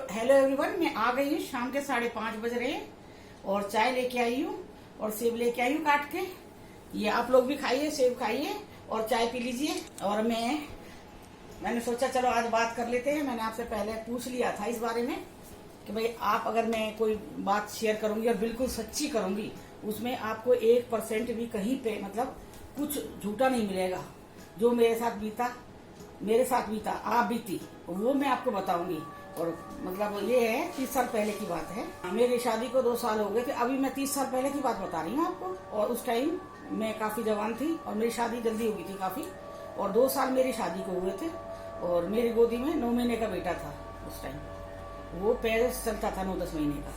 Hello everyone, मैं आ गई हूँ। शाम के 5:30 बज रहे हैं और चाय लेके आई हूँ और सेब लेके आई हूँ काट के। ये आप लोग भी खाइए, सेब खाइए और चाय पी लीजिए। और मैंने सोचा चलो आज बात कर लेते हैं। मैंने आपसे पहले पूछ लिया था इस बारे में कि भाई आप अगर मैं कोई बात शेयर करूंगी और बिल्कुल सच्ची करूंगी, उसमें आपको 1% भी कहीं पे मतलब कुछ झूठा नहीं मिलेगा। जो मेरे साथ बीता आप बीती वो मैं आपको बताऊंगी। और मतलब ये है 30 साल पहले की बात है। मेरी शादी को 2 साल हो गए थे। अभी मैं 30 साल पहले की बात बता रही हूँ आपको। और उस टाइम मैं काफी जवान थी और मेरी शादी जल्दी हो गई थी काफी। और 2 साल मेरी शादी को हुए थे और मेरी गोदी में 9 महीने का बेटा था उस टाइम। वो पैर चलता था 9-10 महीने का।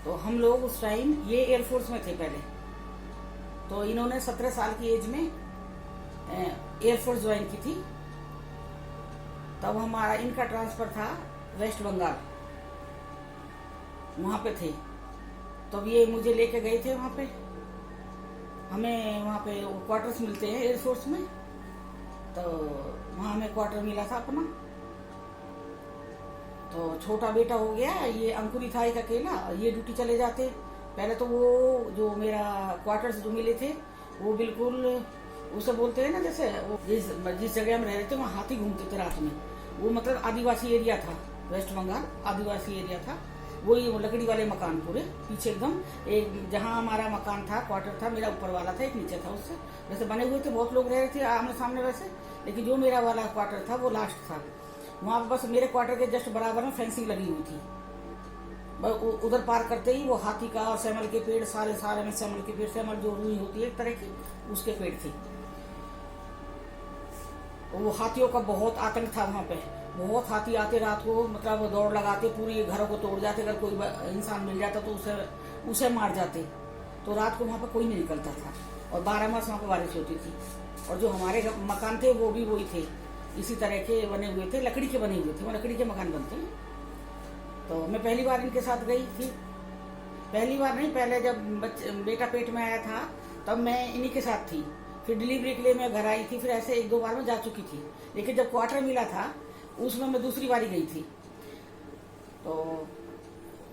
तो हम लोग उस टाइम ये एयरफोर्स में थे पहले। तो इन्होंने 17 साल की एज में एयरफोर्स ज्वाइन की थी। तब हमारा इनका ट्रांसफर था वेस्ट बंगाल, वहां पे थे। तब ये मुझे लेके गए थे वहां पे। हमें वहां पे क्वार्टर्स मिलते हैं एयरफोर्स में, तो वहां हमें क्वार्टर मिला था अपना। तो छोटा बेटा हो गया, ये अंकुरी था एक अकेला, ये ड्यूटी चले जाते। पहले तो वो जो मेरा क्वार्टर्स जो मिले थे वो बिल्कुल उसे बोलते हैं ना, जैसे वो जिस जगह हम रह रहे थे वहाँ हाथी घूमते थे रात में। वो मतलब आदिवासी एरिया था, वेस्ट बंगाल आदिवासी एरिया था। वही वो लकड़ी वाले मकान पूरे पीछे एकदम। एक जहाँ हमारा मकान था, क्वार्टर था, मेरा ऊपर वाला था, एक नीचे था। उससे वैसे बने हुए थे, बहुत लोग रह रहे थे आमने सामने वैसे। लेकिन जो मेरा वाला क्वार्टर था वो लास्ट था। वहाँ पर बस मेरे क्वार्टर के जस्ट बराबर में फेंसिंग लगी हुई थी। उधर पार करते ही वो हाथी का और सेमल के पेड़, सारे में सेमल के पेड़, सेमल जो रुई होती है एक तरह की, उसके पेड़ थे। वो हाथियों का बहुत आतंक था वहां पे। बहुत हाथी आते रात को, मतलब दौड़ लगाते, पूरी घरों को तोड़ जाते। अगर कोई इंसान मिल जाता तो उसे मार जाते। तो रात को वहां पे कोई नहीं निकलता था और 12 मास वहां पे बारिश होती थी। और जो हमारे मकान थे वो भी वही थे, इसी तरह के बने हुए थे, लकड़ी के बने हुए थे। वो लकड़ी के मकान बनते हैं। तो मैं पहली बार इनके साथ गई थी। पहली बार नहीं, पहले जब बेटा पेट में आया था तब मैं इन्हीं के साथ थी। फिर डिलीवरी के लिए मैं घर आई थी। फिर ऐसे 1-2 बार में जा चुकी थी। लेकिन जब क्वार्टर मिला था उसमें मैं दूसरी बारी गई थी। तो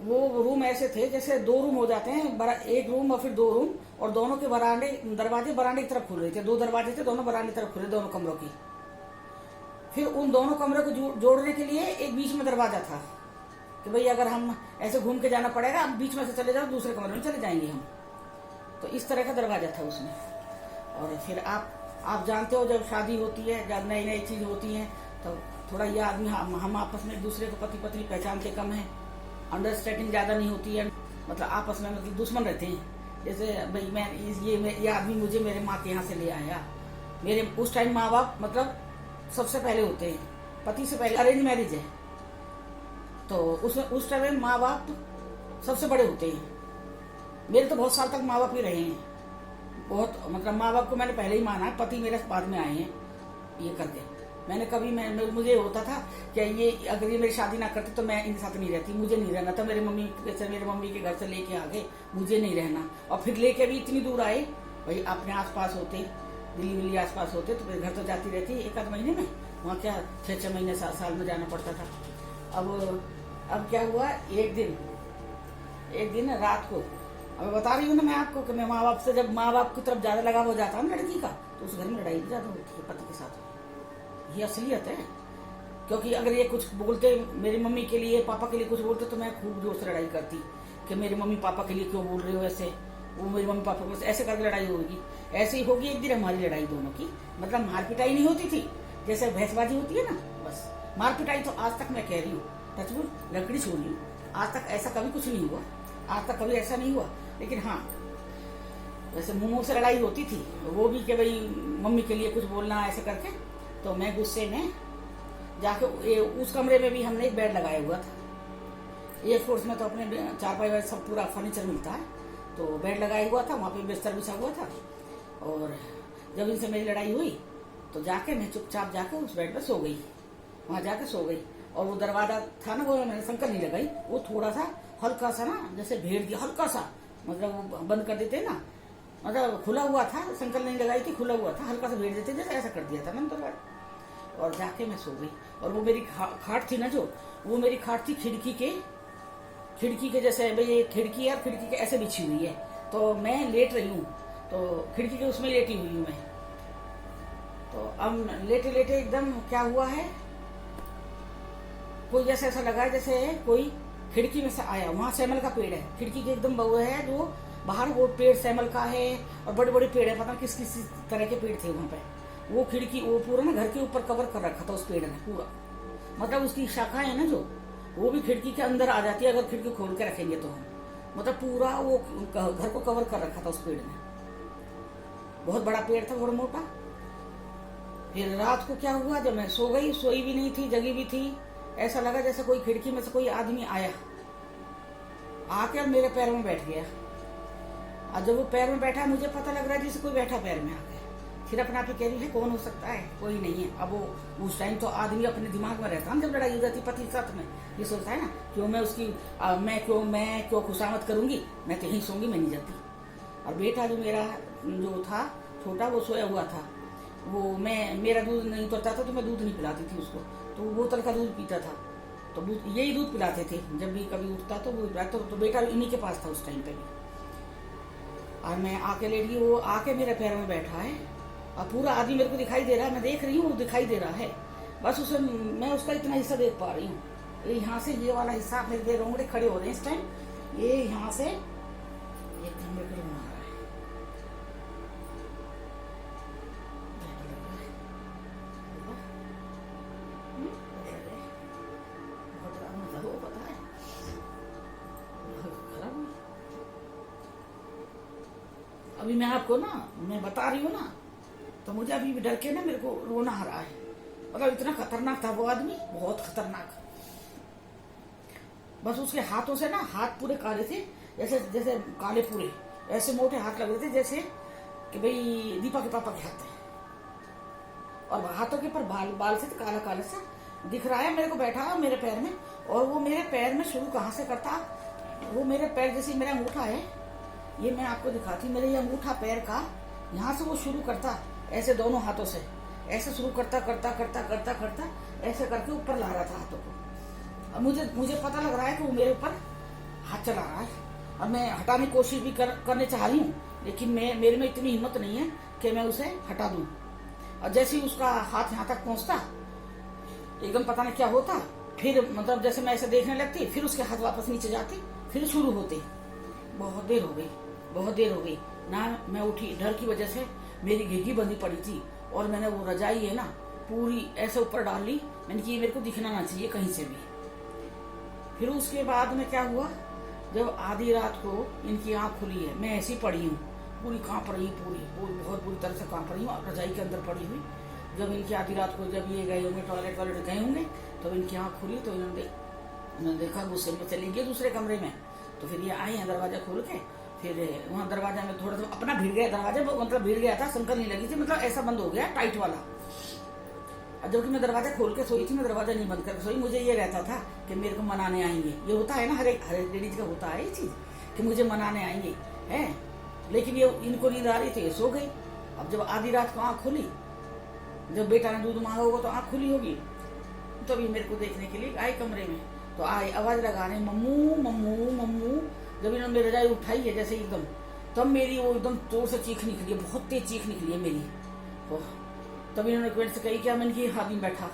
वो रूम ऐसे थे जैसे 2 रूम हो जाते हैं, एक रूम और फिर 2 रूम, और दोनों के दरवाजे बरांडे की तरफ खुल रहे थे। 2 दरवाजे थे, दोनों बरांडे की तरफ खुले, दोनों कमरों की। फिर उन दोनों कमरों को जोड़ने के लिए एक बीच में दरवाजा था कि भाई अगर हम ऐसे घूम के जाना पड़ेगा, हम बीच में से चले जाओ, दूसरे कमरे में चले जाएंगे हम। तो इस तरह का दरवाजा था उसमें। और फिर आप जानते हो जब शादी होती है, जब नई नई चीज होती है, तो थोड़ा ये आदमी हम आपस में एक दूसरे को पति पत्नी पहचानते कम है, अंडरस्टैंडिंग ज्यादा नहीं होती है। मतलब आपस में मतलब दुश्मन रहते हैं। जैसे भाई ये आदमी मुझे मेरे माँ के यहाँ से ले आया। मेरे उस टाइम माँ बाप मतलब सबसे पहले होते हैं, पति से पहले। अरेंज मैरिज है तो उस टाइम माँ बाप सबसे बड़े होते हैं। मेरे तो बहुत साल तक माँ बाप ही रहे हैं। बहुत मतलब माँ बाप को मैंने पहले ही माना है, पति मेरे बाद में आए हैं ये करके। मैंने कभी मुझे होता था कि ये अगर ये मेरी शादी ना करते तो मैं इनके साथ नहीं रहती, मुझे नहीं रहना था। मेरे मम्मी के घर से लेके आ गए, मुझे नहीं रहना। और फिर लेके भी इतनी दूर आए, भाई अपने आसपास होते, दिल्ली आसपास होते तो फिर घर तो जाती रहती 1-8 महीने में। वहाँ क्या 6-6 महीने साल में जाना पड़ता था। अब क्या हुआ, एक दिन रात को, अब बता रही हूँ ना मैं आपको कि मैं माँ बाप से, जब माँ बाप की तरफ ज्यादा लगाव हो जाता है ना लड़की का, तो उस घर में लड़ाई भी ज्यादा होती है पति के साथ। ये असलियत है। क्योंकि अगर ये कुछ बोलते मेरी मम्मी के लिए, पापा के लिए कुछ बोलते, तो मैं खूब जोर से लड़ाई करती कि मेरे मम्मी पापा के लिए क्यों बोल रहे हो ऐसे। वो मेरे मम्मी पापा को ऐसे करके लड़ाई होगी। ऐसे ही होगी एक दिन हमारी लड़ाई दोनों की। मतलब मार पिटाई नहीं होती थी जैसे भैंसबाजी होती है ना, बस मार पिटाई। तो आज तक मैं कह रही हूँ, टचवुड लकड़ी छोड़ी, आज तक ऐसा कभी कुछ नहीं हुआ, आज तक कभी ऐसा नहीं हुआ। लेकिन हाँ, वैसे मुंह से लड़ाई होती थी, वो भी कि भाई मम्मी के लिए कुछ बोलना ऐसे करके। तो मैं गुस्से में जाके उस कमरे में भी हमने एक बेड लगाया हुआ था। एयरफोर्स में तो अपने 4x सब पूरा फर्नीचर मिलता है, तो बेड लगाया हुआ था, वहां पे बिस्तर बिछा हुआ था। और जब इनसे मेरी लड़ाई हुई तो जाके मैं चुपचाप जाके उस बेड पे सो गई, वहां जाके सो गई। और वो दरवाजा था ना, वो मैंने संकल नहीं लगाई, वो थोड़ा सा हल्का सा ना जैसे भेड़ दिया, हल्का सा, मतलब वो बंद कर देते ना, मतलब खुला हुआ था, संकल नहीं लगाई थी, खुला हुआ था, हल्का सा भेड़ देते जैसे, ऐसा कर दिया था मैंने दरवाजा। और जाके मैं सो गई। और वो मेरी खाट थी ना, जो वो मेरी खाट थी खिड़की के जैसे, भाई ये खिड़की है और खिड़की के ऐसे बिछी हुई है, तो मैं लेट रही हूँ, तो खिड़की के उसमें लेटी हुई हूँ मैं। तो अब लेटे लेटे एकदम क्या हुआ है, कोई जैसे ऐसा लगा जैसे कोई खिड़की में से आया। वहां सैमल का पेड़ है, खिड़की के एकदम वो है जो बाहर, वो पेड़ सैमल का है और बड़े बड़े पेड़ है, पता नहीं किस किस तरह के पेड़ थे वहां पे। वो खिड़की वो पूरा ना घर के ऊपर कवर कर रखा था उस पेड़ ने पूरा, मतलब उसकी शाखा है ना जो, वो भी खिड़की के अंदर आ जाती है अगर खिड़की खोल के रखेंगे तो हम, मतलब पूरा वो घर को कवर कर रखा था उस पेड़ ने। बहुत बड़ा पेड़ था, बहुत मोटा। फिर रात को क्या हुआ, जब मैं सो गई, सोई भी नहीं थी, जगी भी थी, ऐसा लगा जैसे कोई खिड़की में से कोई आदमी आया, आके और मेरे पैर में बैठ गया। और जब वो पैर में बैठा, मुझे पता लग रहा है जैसे कोई बैठा पैर में आके। फिर अपने आप ही कह रही है कौन हो सकता है, कोई नहीं है। अब वो उस टाइम तो आदमी अपने दिमाग में रहता है, जब लड़ाई हो जाती पति के साथ में, ये सोचता है ना क्यों मैं उसकी मैं क्यों खुशामद करूंगी, मैं तो यहीं सोऊंगी, मैं नहीं जाती। और बेटा जो मेरा जो था छोटा, वो सोया हुआ था, वो मेरा दूध नहीं उतरता था तो मैं दूध नहीं पिलाती थी उसको, तो वो बोतल का दूध पीता था, तो यही दूध पिलाते थे जब भी कभी उठता तो वो पिलाता। तो बेटा इन्हीं के पास था उस टाइम पे भी। और मैं आके लेट गई, वो आके मेरे पैर में बैठा है और पूरा आदमी मेरे को दिखाई दे रहा है, मैं देख रही हूँ वो दिखाई दे रहा है, बस उसे मैं उसका इतना हिस्सा देख पा रही हूँ। यहाँ से ये वाला हिस्सा मेरे रोंगड़े खड़े हो रहे हैं इस टाइम, ये यहाँ से एकदम मेरे को बना रहा है। अभी मैं आपको ना मैं बता रही हूँ ना, तो मुझे अभी भी डर के ना मेरे को रोना आ रहा है, मतलब इतना खतरनाक था वो आदमी, बहुत खतरनाक। बस उसके हाथों से ना, हाथ पूरे काले थे, जैसे जैसे काले पूरे, ऐसे मोटे हाथ लग रहे थे जैसे कि भाई दीपा के पापा के हाथ है, और हाथों के ऊपर बाल से काला काला सा दिख रहा है मेरे को बैठा है मेरे पैर में। और वो मेरे पैर में शुरू कहाँ से करता, वो मेरे पैर जैसे मेरा अंगूठा है, ये मैं आपको दिखाती, मेरे ये अंगूठा पैर का यहाँ से वो शुरू करता, ऐसे दोनों हाथों से ऐसे शुरू करता करता करता करता करता ऐसे करके ऊपर ला रहा था हाथों को। अब मुझे पता लग रहा है कि वो मेरे ऊपर हाथ चला रहा है, और मैं हटाने की कोशिश भी करने चाह रही हूँ, लेकिन मेरे में इतनी हिम्मत नहीं है कि मैं उसे हटा दूं। और जैसे ही उसका हाथ यहाँ तक पहुंचता, एकदम पता नहीं क्या होता, फिर मतलब जैसे मैं ऐसे देखने लगती, फिर उसके हाथ वापस नीचे जाते, फिर शुरू होते। बहुत देर हो गई ना, मैं उठी, डर की वजह से मेरी घिघी बंधी पड़ी थी, और मैंने वो रजाई है ना पूरी ऐसे ऊपर डाल ली, मैंने कि मेरे को दिखना ना चाहिए कहीं से भी। फिर उसके बाद में क्या हुआ, जब आधी रात को इनकी आंख खुली है, मैं ऐसी पड़ी हूँ, पूरी कांप रही, पूरी बहुत बुरी तरह से कांप रही हूँ, रजाई के अंदर पड़ी हुई। जब इनकी आधी रात को जब ये गए होंगे टॉयलेट गए होंगे, तो इनकी आंख खुली, तो इन्होंने देखा, गुस्से में चली गई दूसरे कमरे में। तो फिर ये आई हैं दरवाजा खोल के, फिर वहाँ दरवाजा में थोड़ा सा अपना भीड़ गया दरवाजा, मतलब भीड़ गया था, संकल नहीं लगी थी, मतलब ऐसा बंद हो गया टाइट वाला। जबकि मैं दरवाजा खोल के सोई थी, मैं दरवाजा नहीं बंद करके सोई, मुझे ये रहता था कि मेरे को मनाने आएंगे, ये होता है ना हर एक लेडीज का होता है ये चीज कि मुझे मनाने आएंगे है। लेकिन ये इनको नींद आ रही थी, ये सो गई। अब जब आधी रात को आंख खुली, जब बेटा ने दूध मांगा होगा तो आंख खुली होगी, तभी मेरे को देखने के लिए आए कमरे में, तो आए आवाज लगाने मम्मू मम्मू मम्मू। जब इन्होंने मेरी रजाई उठाई है जैसे एकदम, तब मेरी वो एकदम जोर से चीख निकली है, बहुत तेज चीख निकली है मेरी। तब इन्होंने कमेंट से कही क्या, मैंने कि आदमी बैठा,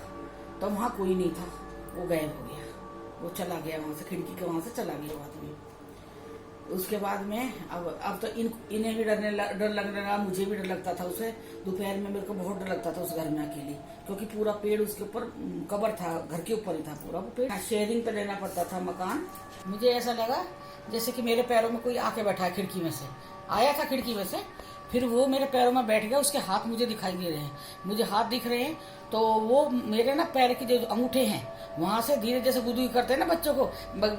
तब वहां कोई नहीं था, वो गायब हो गया, वो चला गया वहां से, खिड़की के वहां से चला गया वो आदमी। उसके बाद में अब तो इन्हें भी डर लगने लगा, मुझे भी डर लगता था उसे। दोपहर में मेरे को बहुत डर लगता था उस घर में अकेले, क्योंकि पूरा पेड़ उसके ऊपर कबर था, घर के ऊपर ही था पूरा वो पेड़, शेयरिंग पे लेना पड़ता था मकान। मुझे ऐसा लगा जैसे कि मेरे पैरों में कोई आके बैठा है, खिड़की में से आया था, खिड़की में से, फिर वो मेरे पैरों में बैठ गया, उसके हाथ मुझे दिखाई दे रहे हैं, मुझे हाथ दिख रहे हैं। तो वो मेरे ना पैर के जो अंगूठे हैं वहां से धीरे, जैसे गुदगुदी करते हैं ना बच्चों को,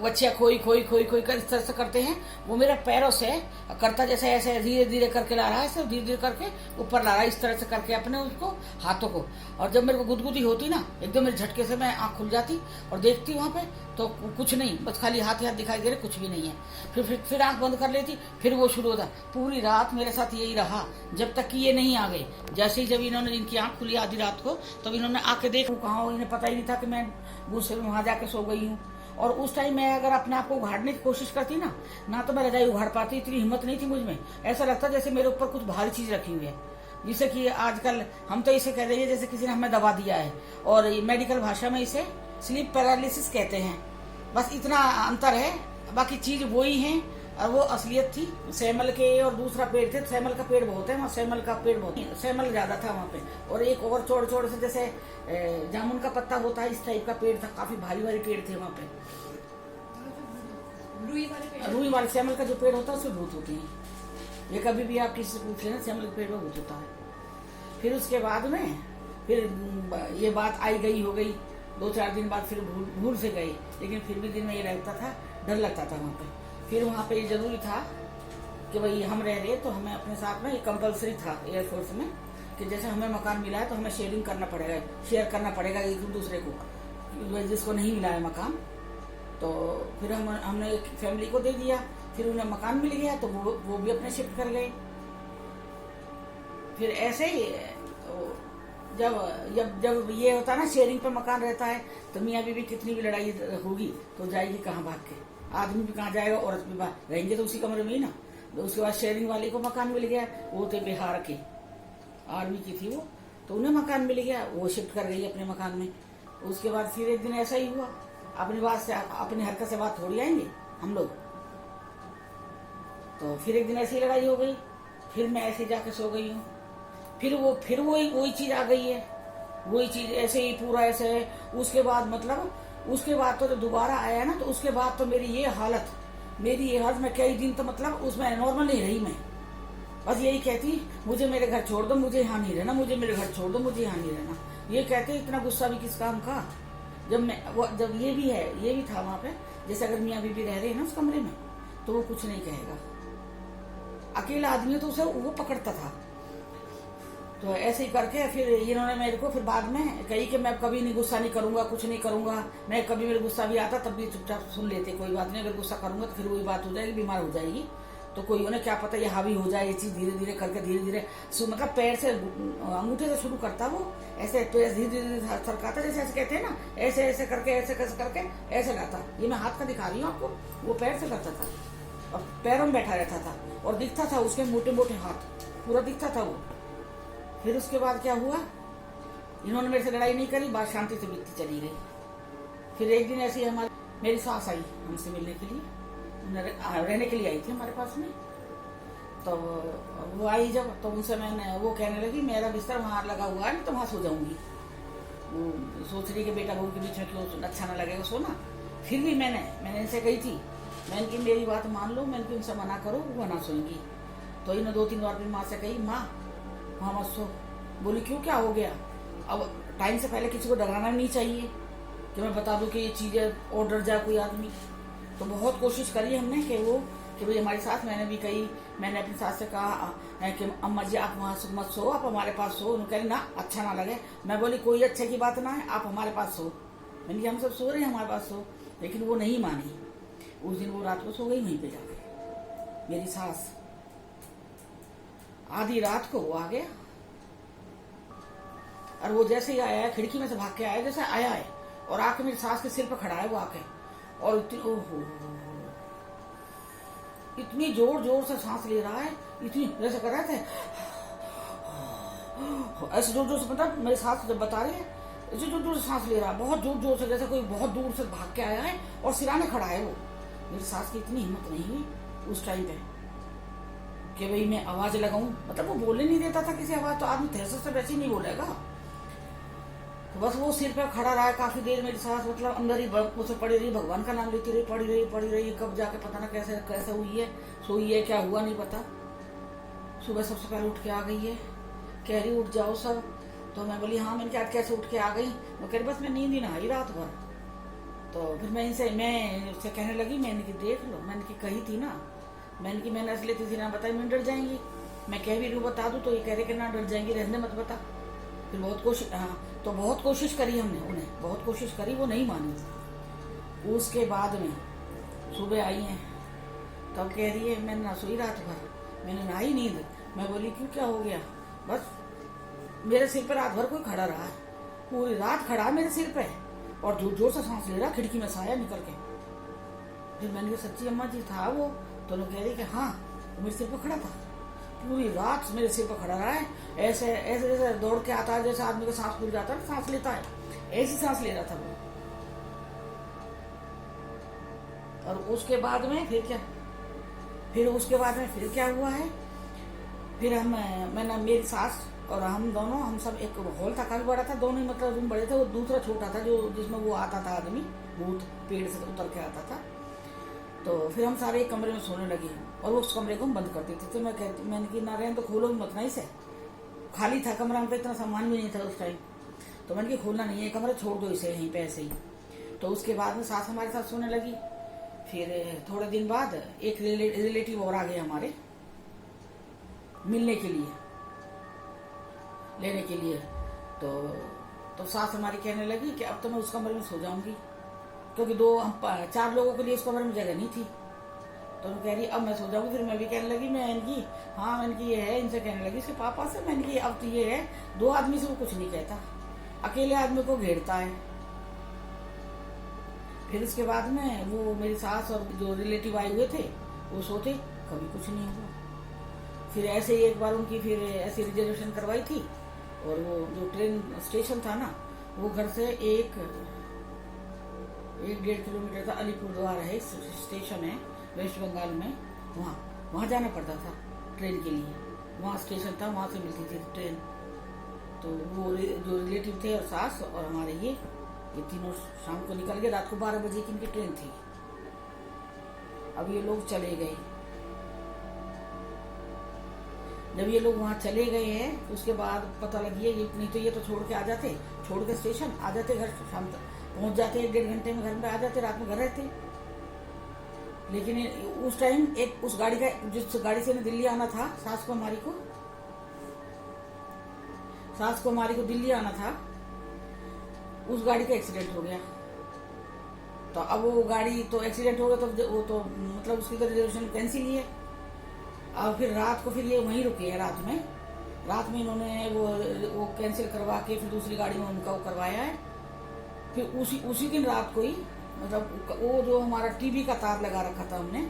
बच्चियां खोई खोई खोई खोई कर इस तरह से करते हैं, वो मेरे पैरों से करता, जैसे ऐसे धीरे धीरे करके ला रहा है, सिर्फ धीरे धीरे करके ऊपर ला रहा है, इस तरह से करके अपने उसको हाथों को। और जब मेरे को गुदगुदी होती ना, एकदम मेरे झटके से मैं आंख खुल जाती और देखती वहां पे, तो कुछ नहीं, बस खाली हाथ दिखाई दे रहे, कुछ भी नहीं है। फिर आंख बंद कर लेती, फिर वो शुरू होता। पूरी रात मेरे साथ यही रहा जब तक कि ये नहीं आ गए। जैसे ही जब इन्होंने इनकी आंख खुली आधी रात को, तब इन्होंने आके देख कहाँ हो, इन्हें पता ही नहीं था कि मैं गुस्से में वहां जाके सो गई हूँ। और उस टाइम मैं अगर अपने आप को उघाड़ने की कोशिश करती ना तो मैं रजाई उघाड़ पाती, इतनी हिम्मत नहीं थी मुझ में। ऐसा लगता जैसे मेरे ऊपर कुछ भारी चीज रखी हुई है, जिसे कि आजकल हम तो इसे कह रहे हैं जैसे किसी ने हमें दबा दिया है, और मेडिकल भाषा में इसे स्लीप पैरालिसिस कहते हैं। बस इतना अंतर है, बाकी चीज वही है। और वो असलियत थी सैमल के, और दूसरा पेड़ थे, सैमल का पेड़ बहुत है वहाँ, सैमल का पेड़ बहुत, सैमल ज्यादा था वहाँ पे। और एक और चौड़ चौड़ से जैसे जामुन का पत्ता होता है, इस टाइप का पेड़ था, काफी भारी भारी पेड़ थे वहाँ पे। रूई वाले सैमल का जो पेड़ होता है उसमें भूत होते हैं। ये कभी भी आप किसी से पूछ लेना, सैमल के पेड़ में भूत होता है। फिर उसके बाद में फिर ये बात आई गई हो गई, 2-4 दिन बाद फिर भूल से गई, लेकिन फिर भी दिन में ये रहता था, डर लगता था वहाँ पे। फिर वहाँ पे ये जरूरी था कि भाई हम रह रहे, तो हमें अपने साथ में ये कंपलसरी था एयरफोर्स में कि जैसे हमें मकान मिला है तो हमें शेयरिंग करना पड़ेगा, शेयर करना पड़ेगा एक दूसरे को, जिसको नहीं मिला है मकान। तो फिर हमने एक फैमिली को दे दिया, फिर उन्हें मकान मिल गया तो वो भी अपने शिफ्ट कर गए। फिर ऐसे ही जब ये होता है ना, शेयरिंग पे मकान रहता है, तो मियाँ बीवी कितनी भी लड़ाई होगी तो जाएगी कहाँ भाग के, आदमी भी कहाँ जाएगा, औरत भी रहेंगे तो उसी कमरे में ही ना। तो उसके बाद शेयरिंग वाले को मकान मिल गया, वो थे बिहार के, आर्मी की थी वो, तो उन्हें मकान मिल गया, वो शिफ्ट कर गई अपने मकान में। उसके बाद फिर एक दिन ऐसा ही हुआ, अपनी बात से अपनी हरकत से बात थोड़ी आएंगे हम लोग। तो फिर एक दिन ऐसी लड़ाई हो गई, फिर मैं ऐसे जाके सो गई हूँ। फिर वही चीज आ गई है, वही चीज ऐसे ही पूरा ऐसे है। उसके बाद तो दोबारा आया ना, तो उसके बाद तो मेरी ये हालत मैं कई दिन तो मतलब उसमें नॉर्मल नहीं रही। मैं बस यही कहती, मुझे मेरे घर छोड़ दो, मुझे यहाँ नहीं रहना, मुझे मेरे घर छोड़ दो, मुझे यहाँ नहीं रहना। ये कहते इतना गुस्सा भी किस काम का। जब ये भी था वहां पे, जैसे अगर मियाँ बीबी रह रहे हैं ना उस कमरे में, तो वो कुछ नहीं कहेगा। अकेला आदमी है तो उसे वो पकड़ता था। तो ऐसे ही करके फिर इन्होंने मेरे को फिर बाद में कही कि मैं कभी नहीं गुस्सा नहीं करूंगा, कुछ नहीं करूंगा। मैं कभी मेरे गुस्सा भी आता तब भी चुपचाप सुन लेते, कोई बात नहीं, अगर गुस्सा करूंगा तो फिर वही बात हो जाएगी, बीमार हो जाएगी। तो कोई उन्हें क्या पता ये हावी हो जाए, ये चीज धीरे धीरे करके धीरे धीरे मतलब पैर से अंगूठे से शुरू करता, वो ऐसे पैर धीरे धीरे सरकाता, जैसे ऐसे कहते हैं ना, ऐसे ऐसे करके ऐसे लाता। ये मैं हाथ का दिखा रही हूँ आपको, वो पैर से करता था और पैरों में बैठा रहता था, और दिखता था उसके मोटे मोटे हाथ, पूरा दिखता था वो। फिर उसके बाद क्या हुआ, इन्होंने मेरे से लड़ाई नहीं करी, बात शांति से बीतती चली गई। फिर एक दिन ऐसी मेरी सास आई हमसे मिलने के लिए, रहने के लिए आई थी हमारे पास में। तो वो आई जब, तो उनसे वो कहने लगी मेरा बिस्तर वहां लगा हुआ है, तो वहां सो जाऊंगी। वो सोच रही कि बेटा बहू के बीच में क्यों अच्छा ना लगेगा सोना। फिर भी मैंने इनसे कही थी, मैंने कि मेरी बात मान लो, मैंने कि उनसे मना करो, वो ना सोएंगी। तो इन्होंने 2-3 बार भी माँ से कही, माँ वहां मत सो। बोली क्यों, क्या हो गया। अब टाइम से पहले किसी को डराना नहीं चाहिए कि मैं बता दूं कि ये चीजें और डर जाए कोई आदमी। तो बहुत कोशिश करी हमने कि भाई हमारी सास, मैंने भी कही, मैंने अपनी सास से कहा कि अम्मा जी आप वहां मत सो, आप हमारे पास सो। उन्होंने कही ना अच्छा ना लगे। मैं बोली कोई अच्छे की बात ना है, आप हमारे पास सो। मैंने कहा हम सब सो रहे हैं हमारे पास सो, लेकिन वो नहीं मानी। उस दिन वो रात को सो गई वहीं पे जाके, मेरी सास। आधी रात को वो आ गया, और वो जैसे ही आया है, खिड़की में से भाग के आया, जैसे आया है और आके मेरी सास के सिर पे खड़ा है वो आके, और इतनी जोर जोर से सांस ले रहा है, इतनी जैसे कर रहा था ऐसे जोर जोर से, मतलब मेरी सास जब बता रही है, ऐसे जोर जोर से सांस ले रहा है, बहुत जोर जोर से, जैसे कोई बहुत दूर से भाग के आया है और सिराने खड़ा है वो। मेरी सास की इतनी हिम्मत नहीं हुई उस टाइम पे कि भाई मैं आवाज लगाऊं, मतलब वो बोलने नहीं देता था किसी आवाज, तो आदमी तहस से वैसे ही नहीं बोलेगा। तो बस वो सिर पे खड़ा रहा है काफी देर, मेरी सास मतलब अंदर ही उसे पड़ी रही, भगवान का नाम लेती रही, पड़ी रही। कब जाके पता ना कैसे हुई है, सोई है, क्या हुआ नहीं पता। सुबह सबसे पहले उठ के आ गई है, कह रही उठ जाओ सब। तो मैं बोली हाँ। मैंने क्या कैसे उठ के आ गई, मैं कह रही बस मैं नींद ही नहाई रात भर। तो फिर मैं उससे कहने लगी, मैंने की देख लो, मैंने की कही थी ना, मैंने की मैंने असली थी ना बताई, मैं डर जाएंगी। मैं कह भी रू बता दूं तो ये कह रहे कि ना डर जाएंगी, रहने मत बता। फिर बहुत कोशिश करी हमने, उन्हें बहुत कोशिश करी, वो नहीं मानी। उसके बाद में सुबह आई है, तब कह रही है मैंने ना सोई रात भर, मैंने नहाई नींद, मैं बोली क्यों, क्या हो गया? बस मेरे सिर पर रात भर कोई खड़ा रहा है, पूरी रात खड़ा मेरे सिर पे और जोर जोर से सांस ले रहा, खिड़की में साया निकल के। फिर मैंने कहा सच्ची अम्मा जी था वो? तो लोग कह रही कि हाँ वो मेरे सिर पर खड़ा था, पूरी रात मेरे सिर पर खड़ा रहा है। ऐसे ऐसे जैसे दौड़ के आता है, जैसे आदमी का सांस फूल जाता है, सांस लेता है, ऐसी सांस ले रहा था वो। और उसके बाद में फिर क्या, फिर क्या हुआ है, फिर मैंने मेरी सास और हम दोनों, हम सब, एक हॉल था काफी बड़ा था, दोनों ही मतलब रूम बड़े थे, वो दूसरा छोटा था जो जिसमें वो आता था आदमी, भूत पेड़ से उतर के आता था। तो फिर हम सारे एक कमरे में सोने लगे और उस कमरे को हम बंद कर देते थे। मैंने कि ना रहने तो खोलो मत ना इसे, खाली था कमरा, हम पे इतना सामान भी नहीं था उस टाइम। तो मैंने कि खोलना नहीं है कमरा, छोड़ दो इसे यहीं पे ऐसे ही। तो उसके बाद में सास हमारे साथ सोने लगी। फिर थोड़े दिन बाद एक रिलेटिव और आ गए हमारे मिलने के लिए, लेने के लिए। तो सास हमारी कहने लगी कि अब तो मैं उस कमरे में सो जाऊंगी, क्योंकि 4 लोगों के लिए उस कमरे में जगह नहीं थी। तो वो कह रही अब मैं सो जाऊंगी। फिर मैं भी कहने लगी, मैं इनकी हाँ मैंने की ये है, इनसे कहने लगी इसके पापा से, मैंने की अब तो ये है 2 आदमी से वो कुछ नहीं कहता, अकेले आदमी को घेरता है। फिर उसके बाद में वो मेरी सास और जो रिलेटिव आए हुए थे वो सोते, कभी कुछ नहीं हुआ। फिर ऐसे ही एक बार उनकी फिर ऐसी रिजर्वेशन करवाई थी, और वो जो ट्रेन स्टेशन था ना, वो घर से 1-1.5 किलोमीटर था, अलीपुरद्वार है स्टेशन है वेस्ट बंगाल में, वहाँ जाना पड़ता था ट्रेन के लिए। वहाँ स्टेशन था, वहाँ से मिलती थी ट्रेन। तो वो जो रिलेटिव थे और सास और हमारे ये तीनों शाम को निकल गए। रात को 12 बजे की इनकी ट्रेन थी। अब ये लोग चले गए। जब ये लोग वहाँ चले गए हैं, उसके बाद पता लगी है, ये नहीं तो ये तो छोड़ के आ जाते, छोड़ के स्टेशन आ जाते, घर शाम तक पहुंच जाते, 1-1.5 घंटे में घर में आ जाते, रात में घर रहते। लेकिन उस टाइम एक उस गाड़ी का, जिस गाड़ी से दिल्ली आना था, सास को हमारी को दिल्ली आना था, उस गाड़ी का एक्सीडेंट हो गया। तो अब वो गाड़ी तो एक्सीडेंट हो गया, तो वो तो मतलब उसकी तो रिजर्वेशन कैंसिल ही है। और फिर रात को फिर ये वहीं रुके हैं। रात में इन्होंने वो कैंसिल करवा के फिर दूसरी गाड़ी में उनका वो करवाया है। फिर उसी दिन रात को ही, मतलब वो जो हमारा टीवी का तार लगा रखा था हमने,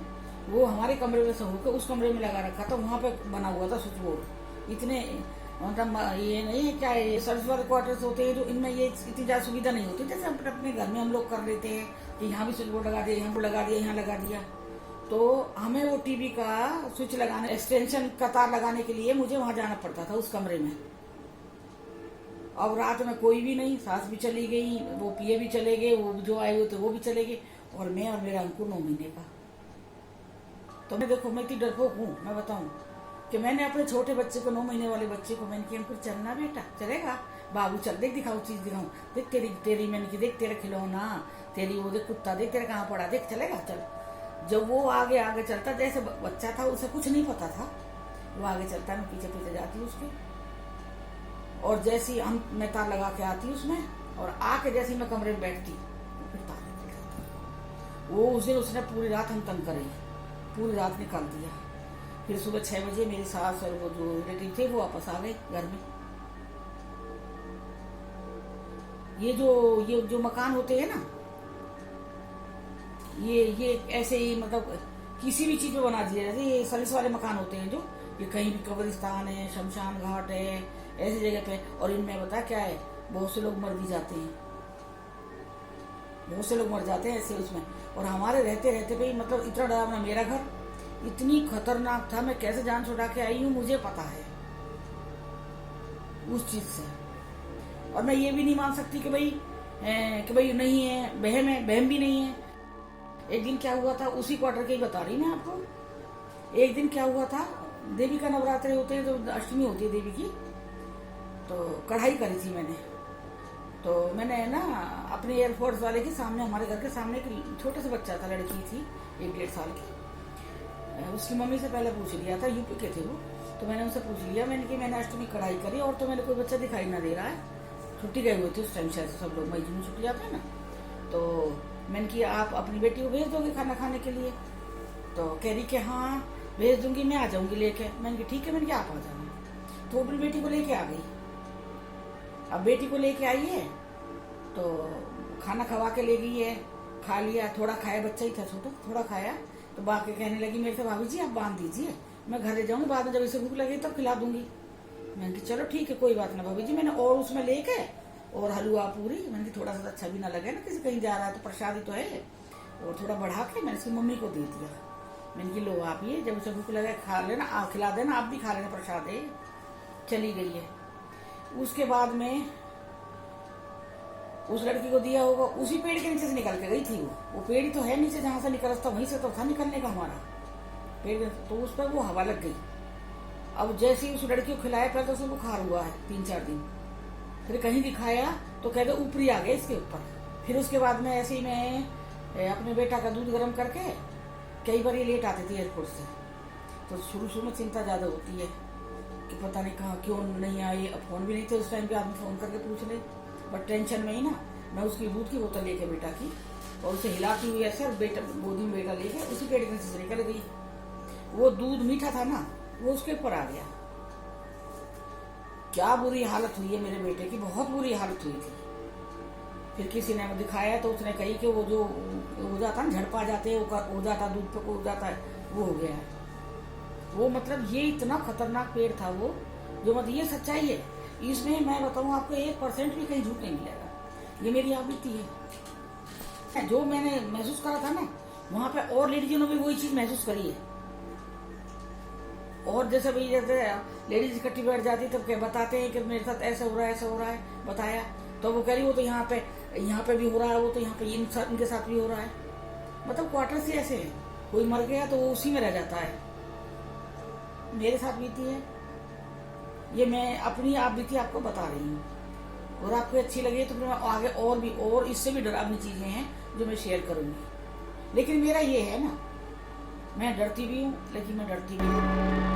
वो हमारे कमरे में से होकर उस कमरे में लगा रखा था, वहां पे बना हुआ था स्विच बोर्ड। इतने मतलब ये नहीं है क्या, ये सर्विस वाले क्वार्टर्स होते हैं जो इनमें ये इतनी ज्यादा सुविधा नहीं होती, जैसे अपने घर में हम लोग कर लेते हैं कि यहाँ भी स्विच बोर्ड लगा दिया, यहाँ पर लगा दिया, यहाँ लगा दिया। तो हमें वो टीवी का स्विच लगाने, एक्सटेंशन का तार लगाने के लिए मुझे वहां जाना पड़ता था उस कमरे में। अब रात में कोई भी नहीं, सास भी चली गई, वो पिए भी चले गए, वो जो आए हुए थे वो भी चले गए, और मैं और मेरा अंकुर 9 महीने का। तो मैं देखो, मैं इतनी डरपोक हूँ, मैं बताऊं कि मैंने अपने छोटे बच्चे को, 9 महीने वाले बच्चे को, मैंने किया अंकुर चलना बेटा, चलेगा बाबू, चल देख, दिखाओ चीज दिखाऊं, देख तेरी मैंने की, देख तेरा खिलौना, तेरी वो देख कुत्ता, देख तेरा कहाँ पड़ा, देख चलेगा चल। जब वो आगे चलता, जैसे बच्चा था उसे कुछ नहीं पता था, वो आगे चलता, मैं पीछे पीछे जाती उसके, और जैसी मैं तार लगा के आती उसमें, और आके जैसे मैं कमरे में बैठती, फिर तार निकल जाता। वो उस दिन उसने पूरी रात हम तंग करे, पूरी रात निकाल दिया। फिर सुबह 6 बजे मेरी सास और वो जो रिलेटिव थे वो वापस आ गए घर में। ये जो मकान होते हैं ना, ये ऐसे ही मतलब किसी भी चीज में बना दिया, जैसे ये सर्विस वाले मकान होते हैं जो, ये कहीं भी कब्रिस्तान है, शमशान घाट है, ऐसी जगह पे। और इनमें बता क्या है, बहुत से लोग मर भी जाते हैं, बहुत से लोग मर जाते हैं ऐसे उसमें। और हमारे रहते रहते भाई मतलब इतना डरावना, मेरा घर इतनी खतरनाक था, मैं कैसे जान छुड़ा के आई हूँ मुझे पता है उस चीज से। और मैं ये भी नहीं मान सकती कि भाई नहीं है, बहम भी नहीं है। एक दिन क्या हुआ था, उसी क्वार्टर के ही बता रही मैं आपको। एक दिन क्या हुआ था, देवी का नवरात्रि होते हैं, तो अष्टमी होती है देवी की, तो कढ़ाई करी थी मैंने। तो मैंने ना अपने एयरफोर्स वाले के सामने, हमारे घर के सामने एक छोटा सा बच्चा था, लड़की थी 1-1.5 साल की, उसकी मम्मी से पहले पूछ लिया था, यूपी के थे वो। तो मैंने उनसे पूछ लिया, मैंने अष्टमी कढ़ाई करी, और तो मैंने कोई बच्चा दिखाई ना दे रहा है, छुट्टी गए हुए थे उस टाइम, शायद सब लोग मई जून छुट्टी जाते हैं ना। तो मैंने किया, आप अपनी बेटी को भेज दोगे खाना खाने के लिए? तो कह रही कि हाँ भेज दूंगी, मैं आ जाऊंगी लेके। मैंने कहा ठीक है, मैंने कहा आप आ जाना। तो अपनी बेटी को लेके आ गई। अब बेटी को लेके आई है तो खाना खवा के ले गई है, खा लिया, थोड़ा खाया, बच्चा ही था छोटा, थोड़ा खाया। तो बाकी कहने लगी मेरे से, भाभी जी आप बांध दीजिए, मैं घर ले जाऊंगी, बाद में जब इसे भूख लगी तब खिला दूंगी। मैंने कहा चलो ठीक है, कोई बात ना भाभी जी। मैंने और उसमें लेके और हलवा पूरी, मैंने कहा थोड़ा सा अच्छा भी ना लगे ना, किसी कहीं जा रहा है तो प्रसादी तो है, और थोड़ा बढ़ा के मैंने इसकी मम्मी को दे दिया। मैंने कहा लो आप ये, जब उसे भूख लगे खा लेना, आप खिला देना, आप भी खा लेना प्रसाद है। चली गई है। उसके बाद में उस लड़की को दिया होगा, उसी पेड़ के नीचे से निकल के गई थी वो पेड़ ही तो है नीचे, जहां से निकल था वहीं से तो था निकलने का हमारा पेड़, तो उस पर वो हवा लग गई। अब जैसे ही उस लड़की को खिलाया, पहले तो उसे बुखार हुआ है 3-4 दिन, फिर कहीं दिखाया तो कहते ऊपरी आ गए इसके ऊपर। फिर उसके बाद में ऐसे ही मैं अपने बेटा का दूध गर्म करके, कई बार ये लेट आते थे एयरपोर्ट से, तो शुरू में चिंता ज्यादा होती है कि पता नहीं कहाँ क्यों नहीं आई। अब फोन भी नहीं थे उस टाइम पे, आदमी फोन करके पूछ ले, बट टेंशन में ही ना, मैं उसकी दूध की बोतल लेके बेटा की, और उसे हिलाती हुई ऐसे बेटा गोदी में बेटा लेके उसी पेड़ के नीचे से निकल गई। वो दूध मीठा था ना, वो उसके ऊपर आ गया। क्या बुरी हालत हुई है मेरे बेटे की, बहुत बुरी हालत हुई थी। फिर किसी ने दिखाया तो उसने कही कि वो जो हो जाता है झड़पा जाते हैं, हो जाता दूध पे हो जाता है, वो हो गया है वो। मतलब ये इतना खतरनाक पेड़ था वो, जो मतलब ये सच्चाई है इसमें। मैं बताऊं आपको 1% भी कहीं झूठ नहीं मिलेगा, ये मेरी आपत्ति है। जो मैंने महसूस करा था ना, वहां पे और लेडीजों ने भी वही चीज महसूस करी है। और जैसे भाई जैसे लेडीज इकट्ठी बैठ जाती तब क्या बताते हैं कि मेरे साथ ऐसा हो रहा है, ऐसा हो रहा है, बताया तो वो कह रही वो तो यहाँ पे भी हो रहा है, वो तो यहाँ पे इनके साथ भी हो रहा है। मतलब क्वार्टर से ऐसे है, कोई मर गया तो वो उसी में रह जाता है। मेरे साथ बीती है ये, मैं अपनी आप बीती आपको बता रही हूँ, और आपको अच्छी लगे तो मैं आगे और भी और इससे भी डरावनी चीजें हैं जो मैं शेयर करूंगी। लेकिन मेरा ये है ना, मैं डरती भी हूँ लेकिन मैं डरती भी हूँ।